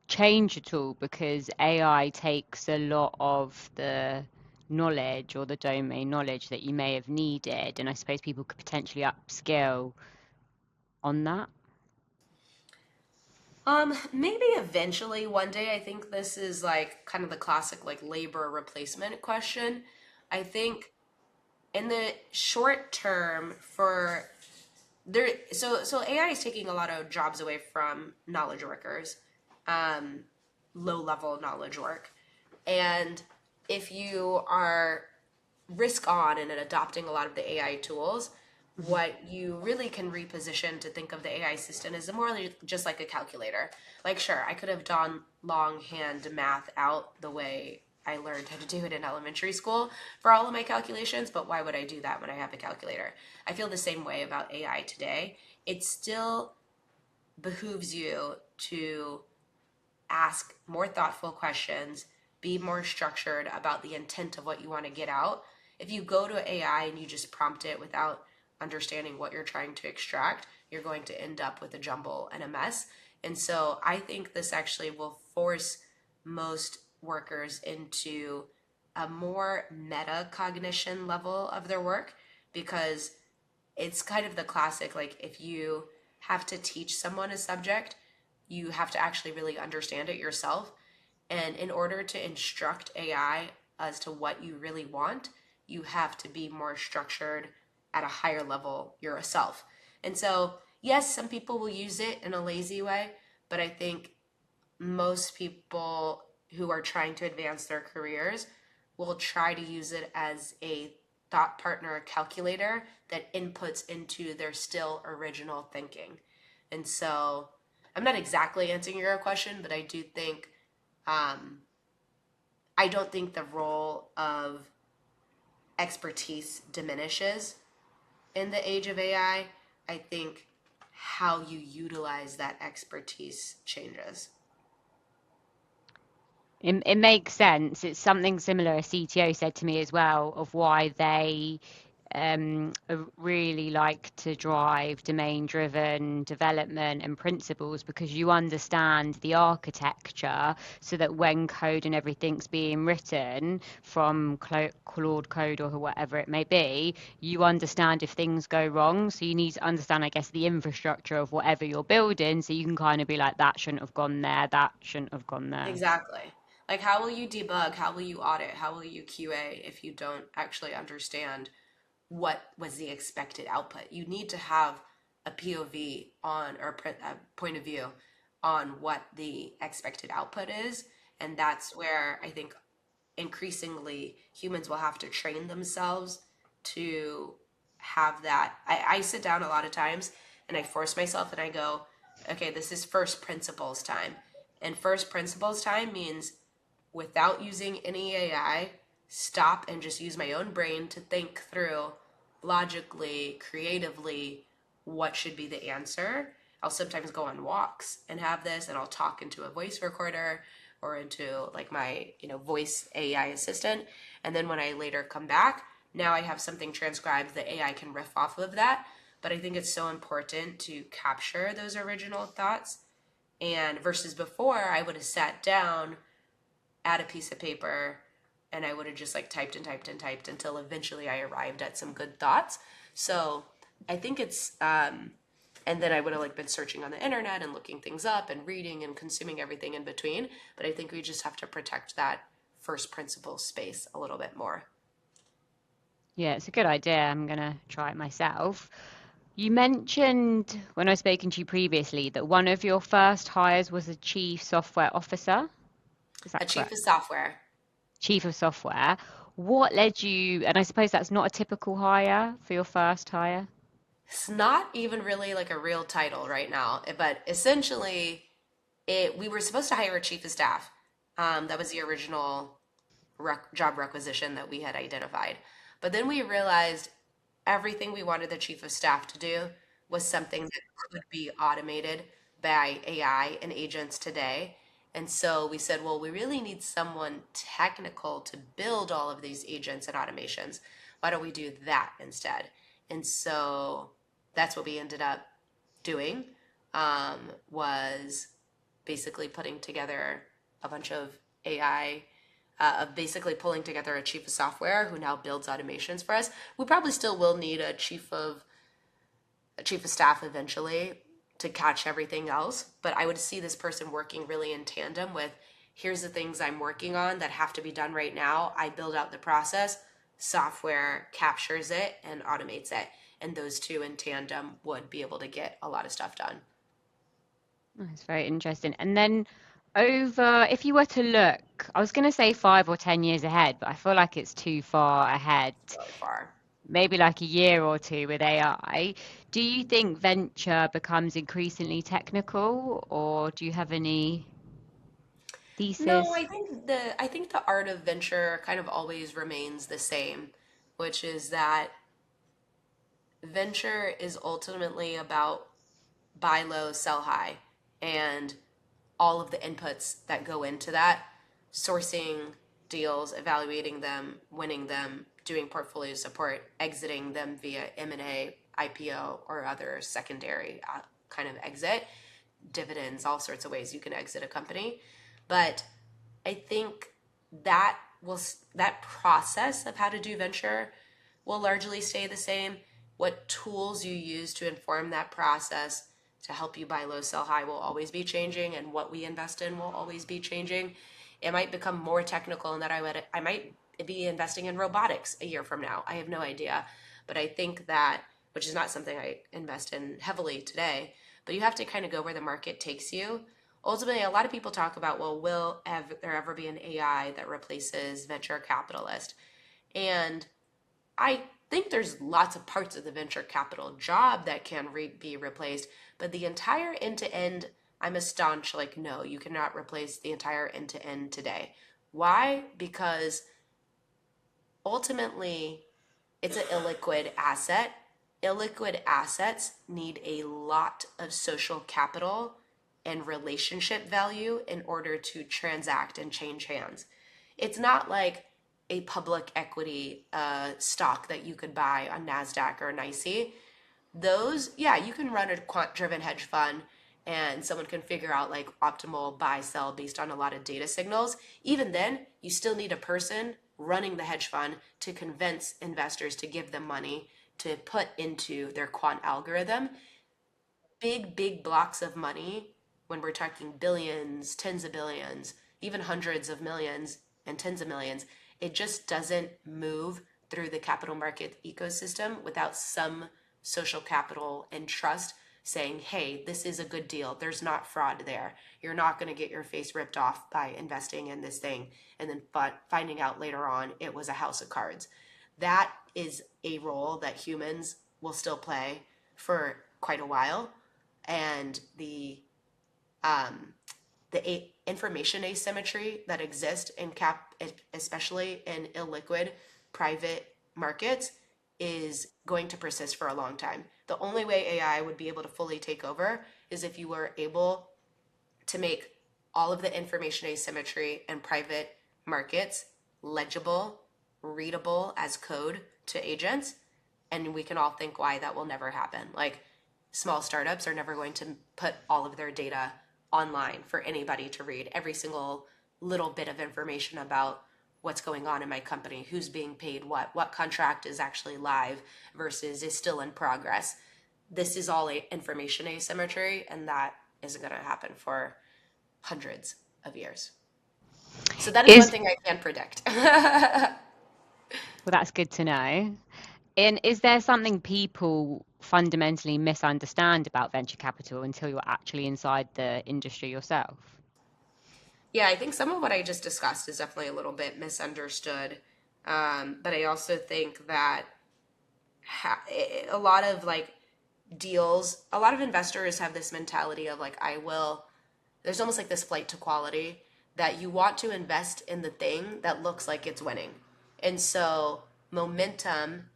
change at all because AI takes a lot of the knowledge or the domain knowledge that you may have needed, and I suppose people could potentially upskill on that? Maybe eventually one day. I think this is like kind of the classic like labor replacement question. I think in the short term for there so AI is taking a lot of jobs away from knowledge workers, um, low level knowledge work. And if you are risk on and adopting a lot of the AI tools, what you really can reposition to think of the AI system is more just like a calculator. Like, sure, I could have done longhand math out the way I learned how to do it in elementary school for all of my calculations, but why would I do that when I have a calculator? I feel the same way about AI today. It still behooves you to ask more thoughtful questions, be more structured about the intent of what you want to get out. If you go to AI and you just prompt it without understanding what you're trying to extract, you're going to end up with a jumble and a mess. And so I think this actually will force most workers into a more metacognition level of their work, because it's kind of the classic, like if you have to teach someone a subject, you have to actually really understand it yourself. And in order to instruct AI as to what you really want, you have to be more structured at a higher level yourself. And so, yes, some people will use it in a lazy way, but I think most people who are trying to advance their careers will try to use it as a thought partner calculator that inputs into their still original thinking. And so I'm not exactly answering your question, but I do think I don't think the role of expertise diminishes in the age of AI. I think how you utilize that expertise changes. It makes sense. It's something similar a CTO said to me as well, of why they really like to drive domain-driven development and principles, because you understand the architecture so that when code and everything's being written from Claude Code or whatever it may be, you understand if things go wrong. So you need to understand, I guess, the infrastructure of whatever you're building, so you can kind of be like, that shouldn't have gone there, that shouldn't have gone there. Exactly. Like, how will you debug? How will you audit? How will you QA if you don't actually understand what was the expected output? You need to have a POV on, or a point of view on what the expected output is. And that's where I think increasingly humans will have to train themselves to have that. I sit down a lot of times and I force myself and I go, okay, this is first principles time. And first principles time means, without using any AI, stop and just use my own brain to think through logically, creatively, what should be the answer. I'll sometimes go on walks and have this, and I'll talk into a voice recorder or into like my, voice AI assistant. And then when I later come back, now I have something transcribed that AI can riff off of that. But I think it's so important to capture those original thoughts. And versus before, I would have sat down at a piece of paper and I would have just like typed and typed and typed until eventually I arrived at some good thoughts. So I think it's and then I would have like been searching on the internet and looking things up and reading and consuming everything in between. But I think we just have to protect that first principle space a little bit more. Yeah, it's a good idea. I'm gonna try it myself. You mentioned when I was speaking to you previously that one of your first hires was a chief software officer. Is A that chief correct? of software. Chief of software. What led you, and I suppose that's not a typical hire for your first hire? It's not even really like a real title right now, but essentially we were supposed to hire a chief of staff. That was the original job requisition that we had identified. But then we realized everything we wanted the chief of staff to do was something that could be automated by AI and agents today. And so we said, well, we really need someone technical to build all of these agents and automations. Why don't we do that instead? And so that's what we ended up doing, was basically putting together a bunch of AI, of basically pulling together a chief of software who now builds automations for us. We probably still will need a chief of chief of staff eventually to catch everything else. But I would see this person working really in tandem with, here's the things I'm working on that have to be done right now. I build out the process, software captures it and automates it. And those two in tandem would be able to get a lot of stuff done. That's very interesting. And then if you were to look, I was going to say 5 or 10 years ahead, but I feel like it's too far ahead. So far. Maybe like a year or two with AI. Do you think venture becomes increasingly technical, or do you have any No, thesis? I think the art of venture kind of always remains the same, which is that venture is ultimately about buy low, sell high, and all of the inputs that go into that, sourcing deals, evaluating them, winning them, doing portfolio support, exiting them via M&A, IPO, or other secondary kind of exit, dividends, all sorts of ways you can exit a company. But I think that that process of how to do venture will largely stay the same. What tools you use to inform that process to help you buy low, sell high will always be changing, and what we invest in will always be changing. It might become more technical in that I might be investing in robotics a year from now. I have no idea. But I think that, which is not something I invest in heavily today, but you have to kind of go where the market takes you. Ultimately, a lot of people talk about, well, will there ever be an AI that replaces venture capitalist? And I think there's lots of parts of the venture capital job that can be replaced, but the entire end to end, I'm a staunch like, no, you cannot replace the entire end to end today. Why? Because ultimately, it's an illiquid asset. Illiquid assets need a lot of social capital and relationship value in order to transact and change hands. It's not like a public equity stock that you could buy on NASDAQ or NYSE. Those, yeah, you can run a quant driven hedge fund and someone can figure out like optimal buy sell based on a lot of data signals. Even then, you still need a person running the hedge fund to convince investors to give them money to put into their quant algorithm. Big blocks of money, when we're talking billions, tens of billions, even hundreds of millions and tens of millions, it just doesn't move through the capital market ecosystem without some social capital and trust saying, hey, this is a good deal. There's not fraud there. You're not going to get your face ripped off by investing in this thing and then finding out later on it was a house of cards. That is a role that humans will still play for quite a while. And the information asymmetry that exists in especially in illiquid private markets, is going to persist for a long time. The only way AI would be able to fully take over is if you were able to make all of the information asymmetry in private markets legible, readable as code to agents. And we can all think why that will never happen. Like, small startups are never going to put all of their data online for anybody to read. Every single little bit of information about what's going on in my company, who's being paid what contract is actually live versus is still in progress. This is all information asymmetry, and that isn't going to happen for hundreds of years. So that is one thing I can predict. Well, that's good to know. And is there something people fundamentally misunderstand about venture capital until you're actually inside the industry yourself? Yeah, I think some of what I just discussed is definitely a little bit misunderstood. But I also think that a lot of like deals, a lot of investors have this mentality of like, there's almost like this flight to quality that you want to invest in the thing that looks like it's winning. And so momentum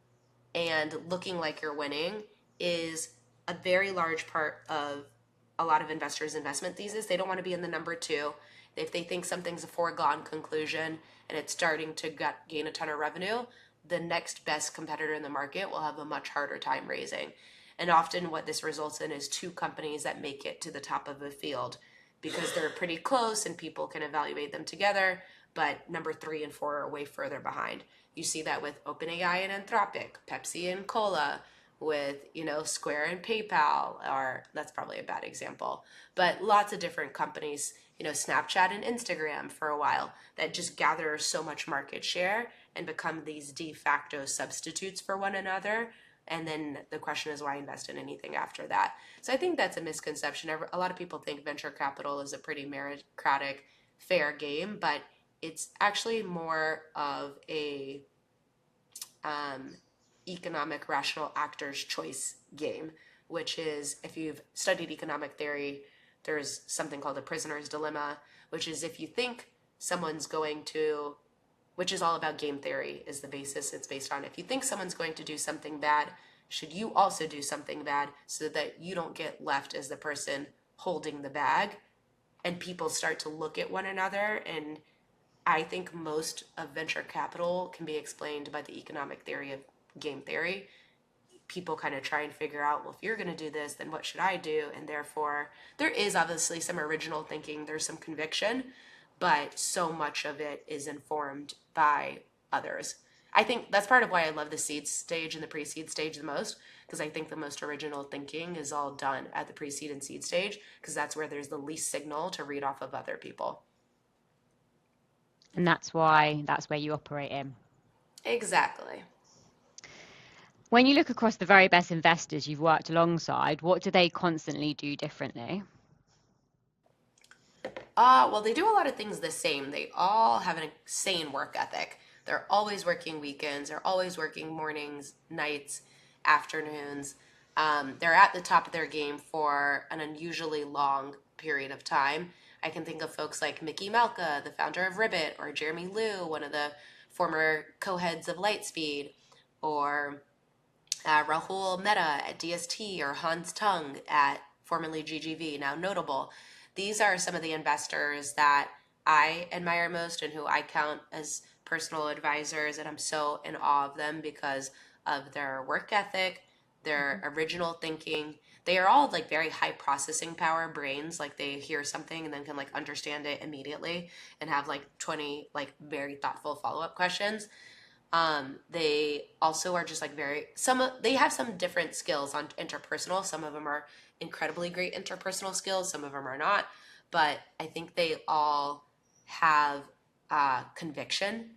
and looking like you're winning is a very large part of a lot of investors' investment thesis. They don't want to be in the number two. If they think something's a foregone conclusion and it's starting to gain a ton of revenue, the next best competitor in the market will have a much harder time raising. And often what this results in is two companies that make it to the top of the field because they're pretty close and people can evaluate them together, but number 3 and 4 are way further behind. You see that with OpenAI and Anthropic, Pepsi and Cola, with, Square and PayPal, or that's probably a bad example, but lots of different companies, Snapchat and Instagram for a while, that just gather so much market share and become these de facto substitutes for one another. And then the question is, why invest in anything after that? So I think that's a misconception. A lot of people think venture capital is a pretty meritocratic, fair game, but it's actually more of a economic rational actor's choice game, which is, if you've studied economic theory, there's something called a prisoner's dilemma, which is if you think someone's going to, which is all about game theory, is the basis it's based on. If you think someone's going to do something bad, should you also do something bad so that you don't get left as the person holding the bag? And people start to look at one another. And I think most of venture capital can be explained by the economic theory of game theory. People kind of try and figure out, well, if you're going to do this, then what should I do? And therefore, there is obviously some original thinking, there's some conviction, but so much of it is informed by others. I think that's part of why I love the seed stage and the pre-seed stage the most, because I think the most original thinking is all done at the pre-seed and seed stage, because that's where there's the least signal to read off of other people. And that's where you operate in. Exactly. When you look across the very best investors you've worked alongside, what do they constantly do differently? Well, they do a lot of things the same. They all have an insane work ethic. They're always working weekends. They're always working mornings, nights, afternoons. They're at the top of their game for an unusually long period of time. I can think of folks like Mickey Malka, the founder of Ribbit, or Jeremy Liu, one of the former co-heads of Lightspeed, or Rahul Mehta at DST, or Hans Tung at formerly GGV, now Notable. These are some of the investors that I admire most and who I count as personal advisors, and I'm so in awe of them because of their work ethic, their original thinking. They are all like very high processing power brains. Like they hear something and then can like understand it immediately and have like 20 like very thoughtful follow-up questions. They also are just like they have some different skills on interpersonal. Some of them are incredibly great interpersonal skills. Some of them are not, but I think they all have conviction,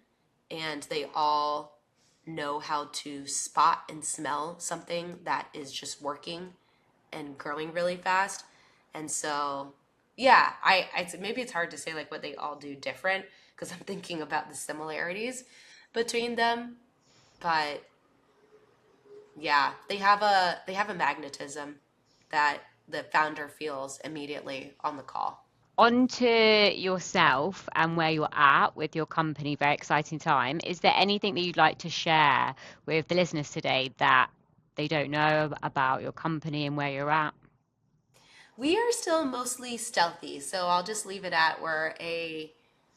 and they all know how to spot and smell something that is just working and growing really fast. And so, yeah, maybe it's hard to say like what they all do different because I'm thinking about the similarities between them, but yeah, they have a magnetism that the founder feels immediately on the call. On to yourself and where you're at with your company. Very exciting time. Is there anything that you'd like to share with the listeners today that they don't know about your company and where you're at? We are still mostly stealthy, so I'll just leave it at we're a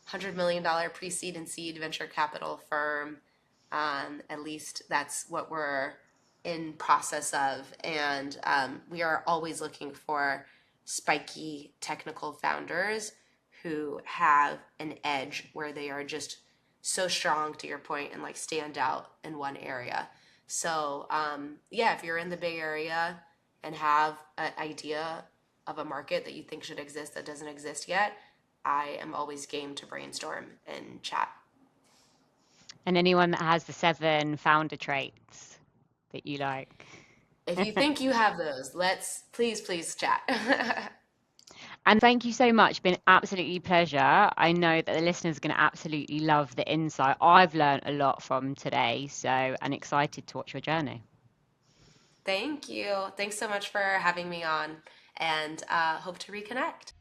$100 million pre-seed and seed venture capital firm. At least that's what we're in process of. And we are always looking for spiky technical founders who have an edge where they are just so strong, to your point, and like stand out in one area. So yeah, if you're in the Bay Area and have an idea of a market that you think should exist that doesn't exist yet, I am always game to brainstorm and chat. And anyone that has the 7 founder traits that you like. If you think you have those, let's please chat. And thank you so much. It's been absolutely pleasure. I know that the listeners are going to absolutely love the insight. I've learned a lot from today, so I'm excited to watch your journey. Thank you. Thanks so much for having me on, and hope to reconnect.